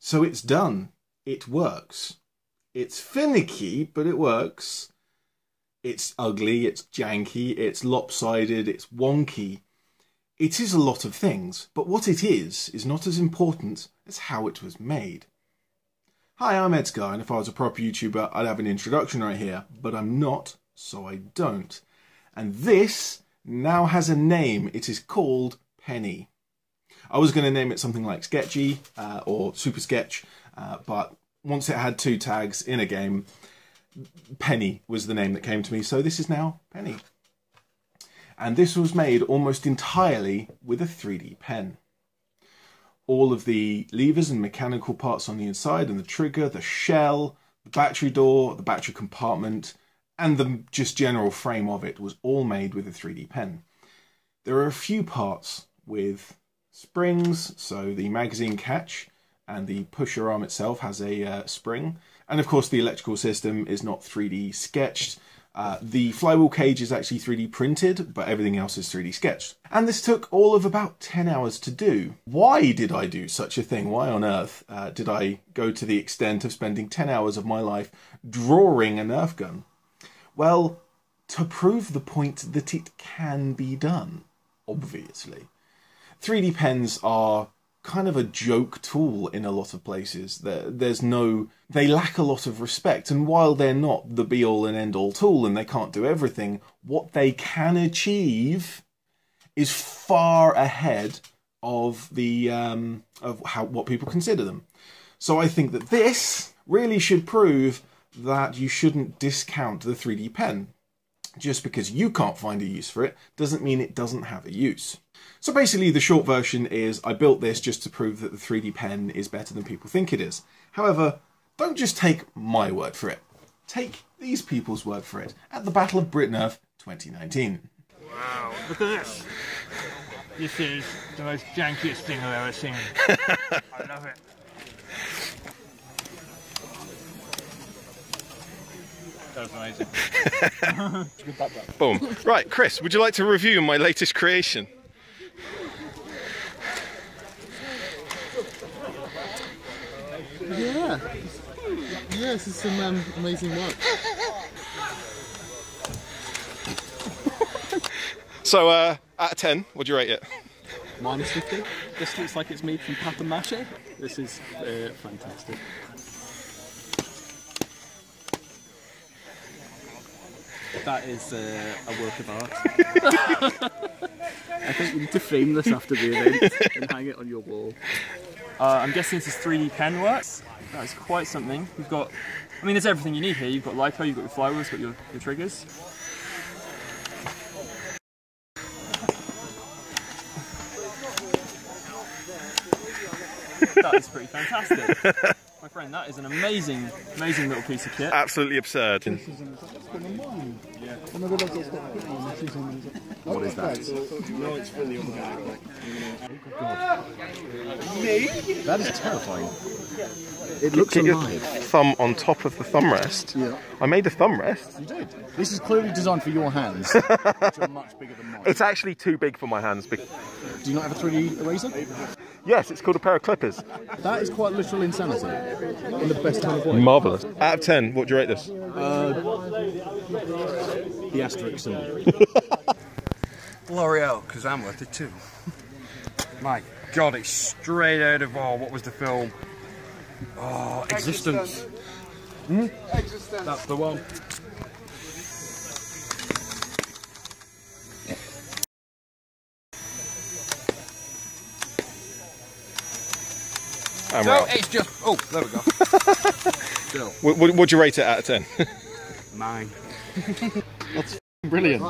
So it's done. It works. It's finicky, but it works. It's ugly, it's janky, it's lopsided, it's wonky. It is a lot of things, but what it is not as important as how it was made. Hi, I'm Edgar, and if I was a proper YouTuber, I'd have an introduction right here, but I'm not, so I don't. And this now has a name. It is called Penny. I was going to name it something like Sketchy or Super Sketch, but once it had 2 tags in a game, Penny was the name that came to me, so this is now Penny. And this was made almost entirely with a 3D pen. All of the levers and mechanical parts on the inside, and the trigger, the shell, the battery door, the battery compartment, and the just general frame of it was all made with a 3D pen. There are a few parts with springs, so the magazine catch and the pusher arm itself has a spring. And of course the electrical system is not 3D sketched. The flywheel cage is actually 3D printed, but everything else is 3D sketched. And this took all of about 10 hours to do. Why did I do such a thing? Why on earth did I go to the extent of spending 10 hours of my life drawing a Nerf gun? Well, to prove the point that it can be done, obviously. 3D pens are kind of a joke tool in a lot of places. They lack a lot of respect, and while they're not the be-all and end-all tool and they can't do everything, what they can achieve is far ahead of the what people consider them. So I think that this really should prove that you shouldn't discount the 3D pen. Just because you can't find a use for it doesn't mean it doesn't have a use. So basically the short version is I built this just to prove that the 3D pen is better than people think it is. However, don't just take my word for it. Take these people's word for it at the Battle of Britnerf 2019. Wow, look at this. This is the most jankiest thing I've ever seen. I love it. That was amazing. Boom. Right, Chris, would you like to review my latest creation? Yeah. Yeah, this is some amazing work. So, out of 10, would you rate it? -50. This looks like it's made from papier-mâché. This is fantastic. That is a work of art. I think you need to frame this after the event and hang it on your wall. I'm guessing this is 3D pen works. That is quite something. You've got, I mean, there's everything you need here. You've got LiPo, you've got your flywheels, you've got your triggers. That is pretty fantastic. My friend, that is an amazing, amazing little piece of kit. Absolutely absurd. What is that? That is terrifying. It looks Get your alive. thumb on top of the thumb rest. Yeah. I made a thumb rest. You did. This is clearly designed for your hands, which are much bigger than mine. It's actually too big for my hands. Do you not have a 3D eraser? Yes, it's called a pair of clippers. That is quite literal insanity, in the best kind of way. Marvellous. Out of 10, what do you rate this? The asterisk symbol. L'Oreal, because I'm worth it too. My God, it's straight out of, what was the film? Oh, Existence. Existence. That's the one. No, it's just, oh, there we go. Still. Would you rate it out of 10? 9. That's brilliant.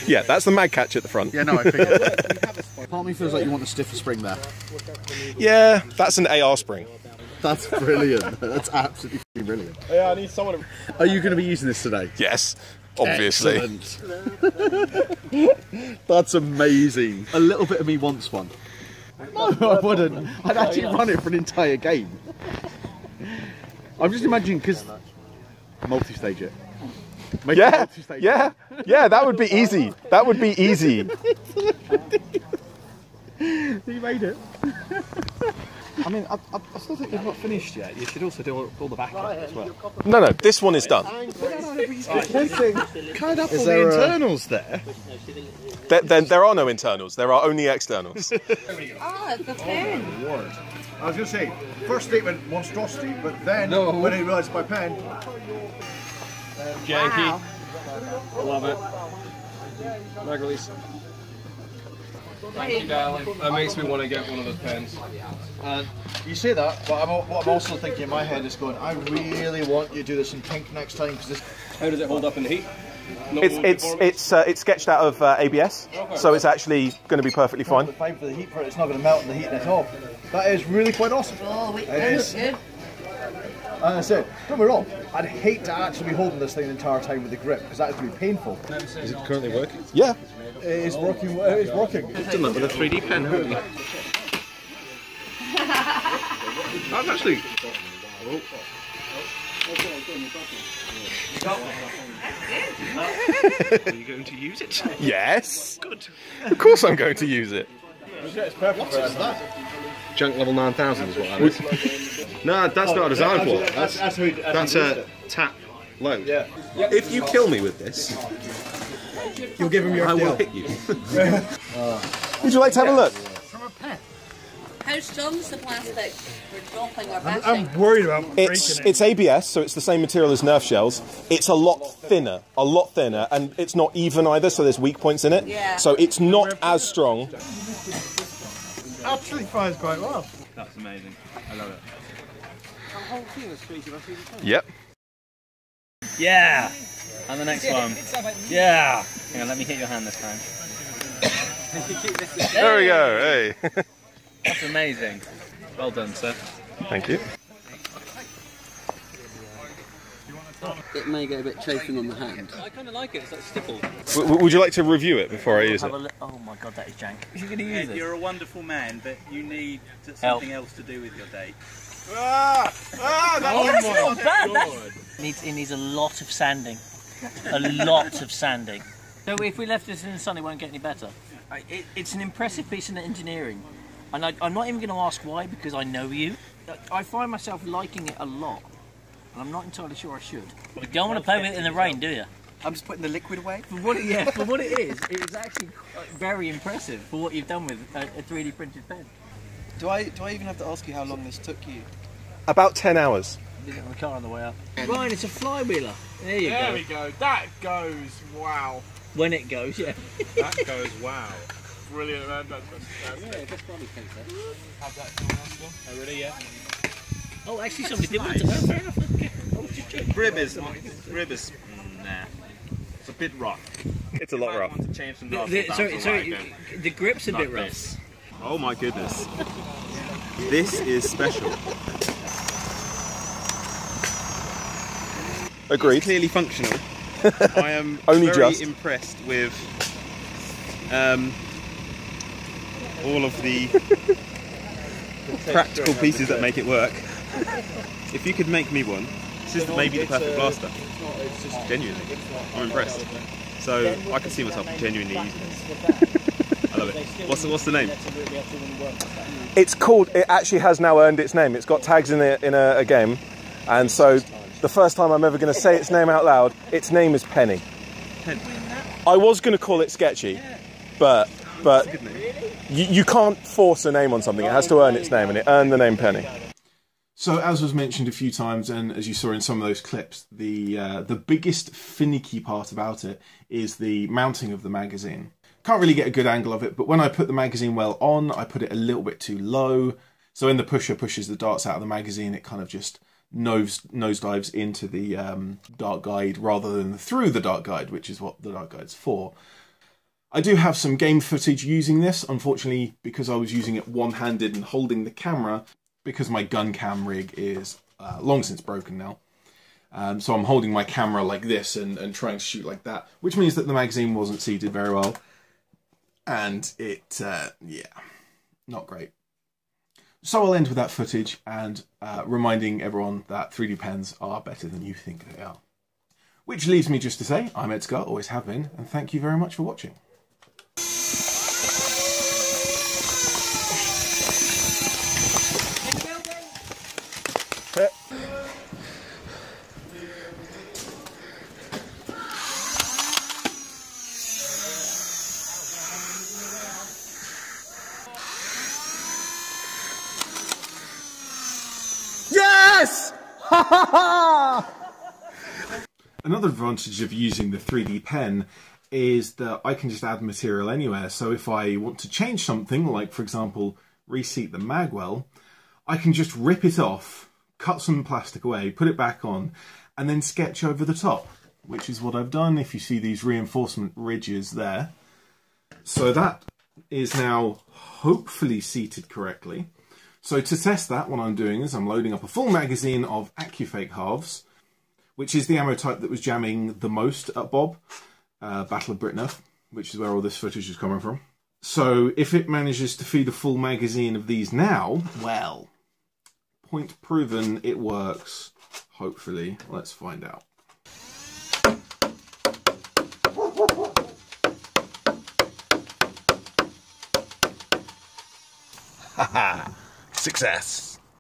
Yeah, that's the mag catch at the front. Yeah, no, I figured. Part of me feels like you want a stiffer spring there. Yeah, that's an AR spring. That's brilliant. That's absolutely brilliant. Yeah, I need someone to... Are you going to be using this today? Yes, obviously. Excellent. That's amazing. A little bit of me wants one. No, I wouldn't. I'd actually run it for an entire game. I'm just imagining, because multi-stage it. Yeah, yeah, that would be easy. That would be easy. You made it. I mean, I still think we've not finished yet. You should also do all the back end as well. No, this one is done. Kind of all the internals there. There are no internals. There are only externals. Ah, the pen. I was going to say, first statement, monstrosity, but then when I realised my pen... Janky. Love it. Leg release. Thank you, darling. That makes me want to get one of those pens. You say that, but what I'm also thinking in my head is going, I really want you to do this in pink next time, because this... How does it hold up in the heat? It's sketched out of ABS, so it's actually going to be perfectly fine. The pipe for the heat for it, it's not going to melt in the heat at all. That is really quite awesome. Oh, wait, It that is. looks good. And I said, don't be wrong, I'd hate to actually be holding this thing the entire time with the grip, because that would be painful. Is it currently working? Yeah. It is working. It is working. You've done that with a 3D pen, haven't you? That's actually... Are you going to use it? Yes. Good. Of course I'm going to use it. It's perfect. What is that? Junk level 9000 is what that is. No, that's not a design flaw. That's a tap load. Yeah. If you kill me with this, You'll give him your I will deal. hit you. Would you like to have a look? How strong's the plastic for dropping or bashing? I'm worried about It's ABS, so it's the same material as Nerf shells. It's a lot thinner, and it's not even either, so there's weak points in it. Yeah. So it's not as strong. Actually fires quite well. That's amazing. I love it. Yep. Yeah! And the next one. Yeah! Hang on, let me hit your hand this time. There we go. Hey. That's amazing. Well done, sir. Thank you. It may get a bit chafing on the hand. I kind of like it. It's like stipple. Would you like to review it before I use it? Oh my god, that is jank. Is you going to use it? You're a wonderful man, but you need something else to do with your date. That's not bad. It needs a lot of sanding. A lot of sanding. So if we left this in the sun, it won't get any better. It's an impressive piece of engineering. And I'm not even going to ask why, because I know you. I find myself liking it a lot. And I'm not entirely sure I should. You don't want to play with it in the rain, do you? I'm just putting the liquid away. For what it is, it is actually very impressive for what you've done with a 3D printed pen. Do I even have to ask you how long this took you? About 10 hours. Did it on the car on the way up. Ryan, it's a flywheeler. There you go. There we go. That goes, wow. When it goes, yeah. That goes, wow. Brilliant, man. That's Oh, really, yeah? Oh, actually, somebody did want to. Oh, fair enough. Rib is nah. It's a bit rough. It's a lot rough. I want to change the knobs. Sorry, the grip's a bit rough. This. Oh my goodness. This is special. Agreed. It's clearly functional. I am Only very just. impressed with all of the practical pieces that make it work. If you could make me one, this is maybe the perfect blaster. Genuinely, I'm impressed. So I can see myself genuinely using this. I love it. What's the name? It's called. It actually has now earned its name. It's got tags in a game, and so the first time I'm ever going to say its name out loud, its name is Penny. I was going to call it Sketchy, but you can't force a name on something. It has to earn its name, and it earned the name Penny. So, as was mentioned a few times, and as you saw in some of those clips, the biggest finicky part about it is the mounting of the magazine. Can't really get a good angle of it, but when I put the magazine well on, I put it a little bit too low. So when the pusher pushes the darts out of the magazine, it kind of just nosedives into the dart guide rather than through the dart guide, which is what the dart guide's for. I do have some game footage using this. Unfortunately, because I was using it one-handed and holding the camera, because my gun cam rig is long since broken now. So I'm holding my camera like this and trying to shoot like that, which means that the magazine wasn't seated very well. And it, yeah, not great. So I'll end with that footage and reminding everyone that 3D pens are better than you think they are. Which leaves me just to say, I'm Edgar, always have been, and thank you very much for watching. Yes! Ha ha ha! Another advantage of using the 3D pen is that I can just add material anywhere. So if I want to change something, like for example, reseat the magwell, I can just rip it off, cut some plastic away, put it back on, and then sketch over the top, which is what I've done. If you see these reinforcement ridges there. So that is now hopefully seated correctly. So to test that, what I'm doing is I'm loading up a full magazine of AccuFake halves, which is the ammo type that was jamming the most at Bob, Battle of Britain, which is where all this footage is coming from. So if it manages to feed a full magazine of these now, well, point proven, it works. Hopefully, let's find out. Haha! Success!